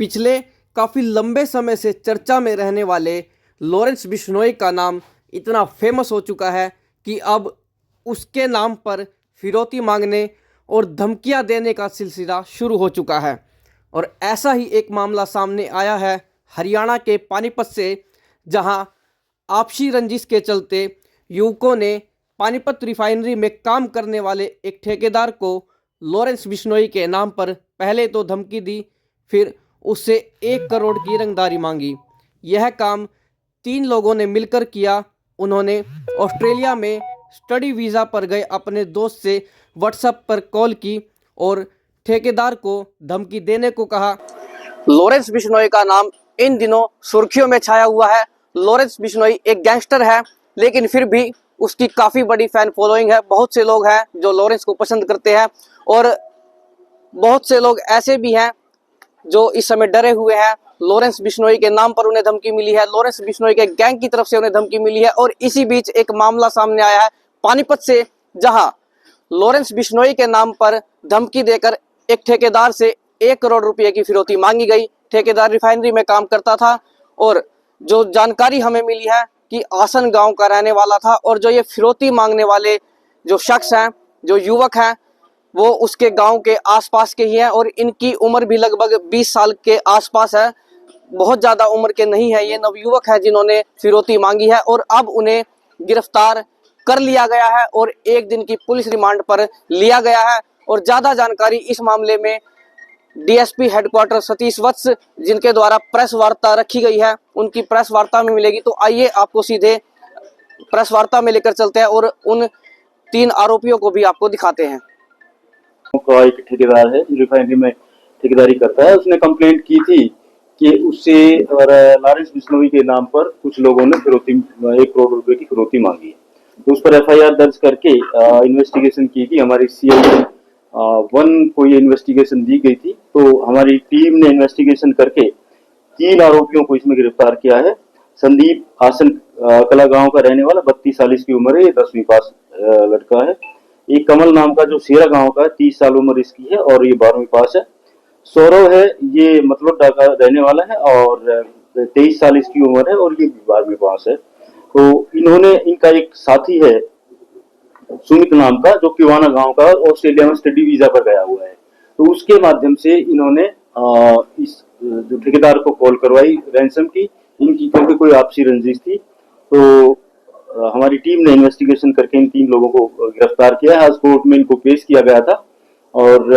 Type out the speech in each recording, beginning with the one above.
पिछले काफ़ी लंबे समय से चर्चा में रहने वाले लॉरेंस बिश्नोई का नाम इतना फेमस हो चुका है कि अब उसके नाम पर फिरौती मांगने और धमकियां देने का सिलसिला शुरू हो चुका है। और ऐसा ही एक मामला सामने आया है हरियाणा के पानीपत से, जहां आपसी रंजिश के चलते युवकों ने पानीपत रिफाइनरी में काम करने वाले एक ठेकेदार को लॉरेंस बिश्नोई के नाम पर पहले तो धमकी दी, फिर उससे 1 करोड़ की रंगदारी मांगी। यह काम 3 लोगों ने मिलकर किया। उन्होंने ऑस्ट्रेलिया में स्टडी वीज़ा पर गए अपने दोस्त से व्हाट्सएप पर कॉल की और ठेकेदार को धमकी देने को कहा। लॉरेंस बिश्नोई का नाम इन दिनों सुर्खियों में छाया हुआ है। लॉरेंस बिश्नोई एक गैंगस्टर है, लेकिन फिर भी उसकी काफ़ी बड़ी फैन फॉलोइंग है। बहुत से लोग हैं जो लॉरेंस को पसंद करते हैं और बहुत से लोग ऐसे भी हैं जो इस समय डरे हुए हैं। लॉरेंस बिश्नोई के नाम पर उन्हें धमकी मिली है, लॉरेंस बिश्नोई के गैंग की तरफ से उन्हें धमकी मिली है। और इसी बीच एक मामला सामने आया है पानीपत से, जहां लॉरेंस बिश्नोई के नाम पर धमकी देकर एक ठेकेदार से 1 करोड़ रुपए की फिरौती मांगी गई। ठेकेदार रिफाइनरी में काम करता था और जो जानकारी हमें मिली है कि आसन गांव का रहने वाला था। और जो ये फिरौती मांगने वाले जो शख्स हैं, जो युवक हैं, वो उसके गांव के आसपास के ही हैं और इनकी उम्र भी लगभग 20 साल के आसपास है। बहुत ज़्यादा उम्र के नहीं है, ये नवयुवक है जिन्होंने फिरौती मांगी है। और अब उन्हें गिरफ्तार कर लिया गया है और 1 दिन की पुलिस रिमांड पर लिया गया है। और ज़्यादा जानकारी इस मामले में डीएसपी हेडक्वार्टर सतीश वत्स, जिनके द्वारा प्रेस वार्ता रखी गई है, उनकी प्रेस वार्ता में मिलेगी। तो आइए आपको सीधे प्रेस वार्ता में लेकर चलते हैं और उन 3 आरोपियों को भी आपको दिखाते हैं। का एक ठेकेदार है, रिफाइनरी में ठेकेदारी करता है। उसने कंप्लेंट की थी कि उससे और लॉरेंस बिश्नोई के नाम पर कुछ लोगों ने फिरौती 1 करोड़ रुपए की फिरौती मांगी है। तो उस पर एफआईआर दर्ज करके इन्वेस्टिगेशन की गई। हमारी सीआईडी 1 को ये इन्वेस्टिगेशन दी गई थी। तो हमारी टीम ने इन्वेस्टिगेशन करके 3 आरोपियों को इसमें गिरफ्तार किया है। संदीप आसन कला गांव का रहने वाला, 32 साल इसकी उम्र है, 10वीं पास लड़का है। एक कमल नाम का जो शेरा गांव का है, 30 साल उम्र इसकी है और ये 12वीं पास है। सौरव है, ये मतलबा का रहने वाला है और 23 साल इसकी उम्र है और ये 12वीं पास है। तो इन्होंने, इनका एक साथी है सुमित नाम का, जो किवाना गांव का ऑस्ट्रेलिया में स्टडी वीजा पर गया हुआ है। तो उसके माध्यम से इन्होंने इस जो ठेकेदार को कॉल करवाई रैंसम की, इनकी क्योंकि कोई आपसी रंजिश थी। तो हमारी टीम ने इन्वेस्टिगेशन करके इन 3 लोगों को गिरफ्तार किया है। आज कोर्ट में इनको पेश किया गया था और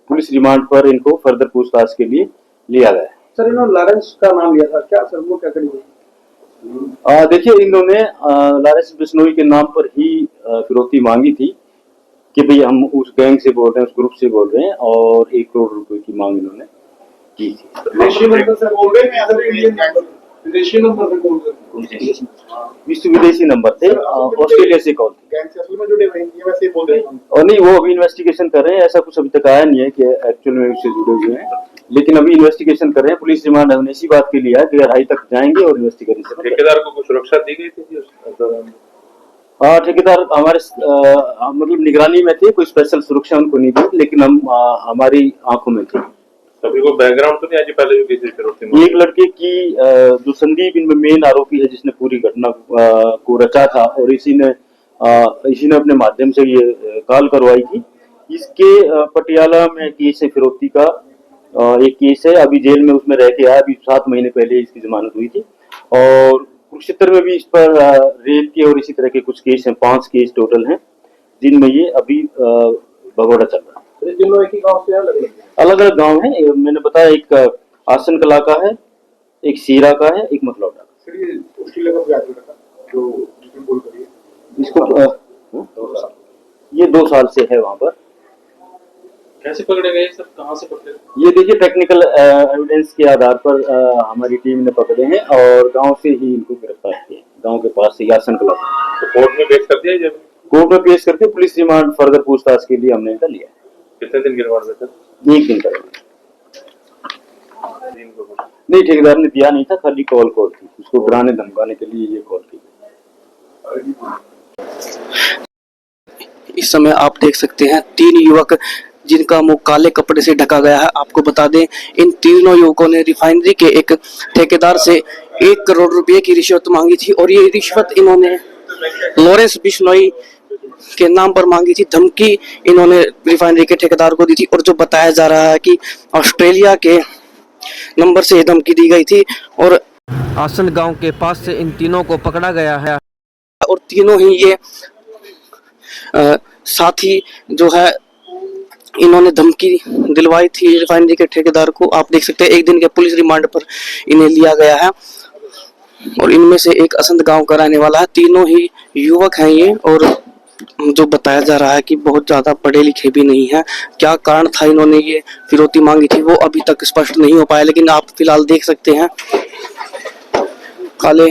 पुलिस रिमांड पर इनको फर्दर पूछताछ के लिए लिया गया है। सर, इन्होंने लॉरेंस का नाम लिया था, क्या सर वो क्या करेंगे? देखिए, इन्होंने लॉरेंस बिश्नोई के नाम पर ही फिरौती मांगी थी कि भाई हम उस गैंग से बोल रहे हैं, उस ग्रुप से बोल रहे हैं, और 1 करोड़ रुपए की मांग इन्होंने की थी। विदेशी नंबर थे, ऑस्ट्रेलिया से कॉल थी। और नहीं, वो अभी इन्वेस्टिगेशन कर रहे हैं। ऐसा कुछ अभी तक आया नहीं है कि एक्चुअल में उससे जुड़े हुए हैं, लेकिन अभी इन्वेस्टिगेशन कर रहे हैं। पुलिस रिमांड हमने इसी बात के लिए है कि गहराई तक जाएंगे और इन्वेस्टिगेशन। ठेकेदार को कुछ सुरक्षा दी गई थी? ठेकेदार हमारे मतलब निगरानी में थे, कोई स्पेशल सुरक्षा उनको नहीं दी, लेकिन हम हमारी आंखों में थे। अभी को बैकग्राउंड तो नहीं आज पहले भी किसी फिरौती? एक लड़के की जो संदीप इनमें मेन आरोपी है, जिसने पूरी घटना को रचा था और इसी ने अपने माध्यम से ये कॉल करवाई थी। इसके पटियाला में केस है, फिरौती का एक केस है। अभी जेल में उसमें रह के आया, अभी 7 महीने पहले इसकी जमानत हुई थी। और कुरुक्षेत्र में भी इस पर रेप के और इसी तरह के कुछ केस हैं, 5 केस टोटल हैं, जिनमें ये अभी भगोड़ा चल रहा है। अलग अलग गांव है, मैंने बताया। एक आसन कला का है, एक सीरा का है, एक मतलौडा का। इसको ये 2 साल से है वहां पर। कैसे पकड़े गए सर, कहाँ से पकड़े? ये देखिए, टेक्निकल एविडेंस के आधार पर हमारी टीम ने पकड़े हैं और गांव से ही इनको गिरफ्तार किया, गांव के पास से आसन कला। तो कोर्ट में पेश कर दिया? जब कोर्ट में पेश करके पुलिस रिमांड फर्दर पूछताछ के लिए हमने इनका लिया। कितने दिन की रिमांड देते? 1 दिन करेंगे। नहीं, ठेकेदार ने दिया नहीं था, खाली कॉल थी, उसको डराने धमकाने के लिए ये कॉल की। इस समय आप देख सकते हैं 3 युवक जिनका मुंह काले कपड़े से ढका गया है। आपको बता दें, इन तीनों युवकों ने रिफाइनरी के एक ठेकेदार से 1 करोड़ रुपए की रिश्वत मांगी थी और ये रिश्वत इन्होंने लॉरेंस बिश्नोई के नाम पर मांगी थी। धमकी इन्होंने रिफाइनरी के ठेकेदार को दी थी और जो बताया जा रहा है कि ऑस्ट्रेलिया के नंबर से धमकी दी गई थी और आसन गांव के पास से इन तीनों को पकड़ा गया है और तीनों ही ये साथी जो है इन्होंने धमकी दिलवाई थी रिफाइनरी के ठेकेदार को। आप देख सकते हैं 1 दिन के पुलिस रिमांड पर इन्हें लिया गया है और इनमें से एक असंध गांव का रहने वाला है। तीनों ही युवक हैं ये और जो बताया जा रहा है कि बहुत ज्यादा पढ़े लिखे भी नहीं है। क्या कारण था इन्होंने ये फिरौती मांगी थी वो अभी तक स्पष्ट नहीं हो पाया, लेकिन आप फिलहाल देख सकते हैं काले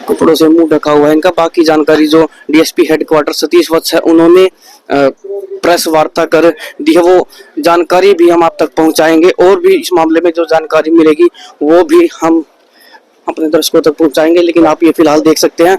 कपड़ों से मुंह ढका हुआ है इनका। बाकी जानकारी जो डीएसपी हेडक्वार्टर सतीश वत्स है उन्होंने प्रेस वार्ता कर दी है, वो जानकारी भी हम आप तक पहुंचाएंगे और भी इस मामले में जो जानकारी मिलेगी वो भी हम अपने दर्शकों तक पहुंचाएंगे। लेकिन आप ये फिलहाल देख सकते हैं